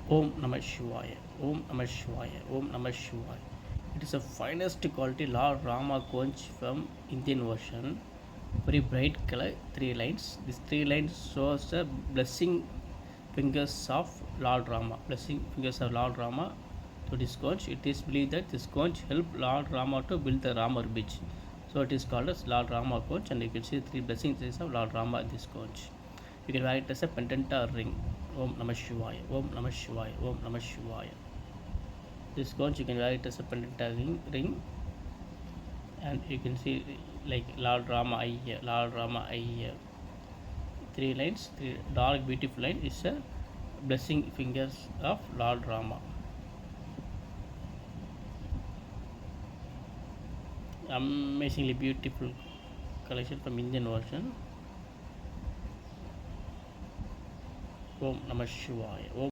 Om Namah Shivaya, Om Namah Shivaya, Om Namah Shivaya. It is the finest quality Lord Rama conch from Indian Ocean. Very bright color, three lines. These three lines shows the blessing fingers of Lord Rama. Blessing fingers of Lord Rama to this conch. It is believed that this conch helped Lord Rama to build the Rama bridge. So it is called as Lord Rama conch, and you can see three blessings of Lord Rama in this conch. You can wear it as a pendant or ring. Om Namah Shivaya, Om Namah Shivaya, Om Namah Shivaya. This conch you can wear it as a pendant or ring, and you can see like Lord Rama I here, Lord Rama I here. Three lines, three dark beautiful line is a blessing fingers of Lord Rama. Amazingly beautiful collection from Indian version. Om Namah Shivaya. Om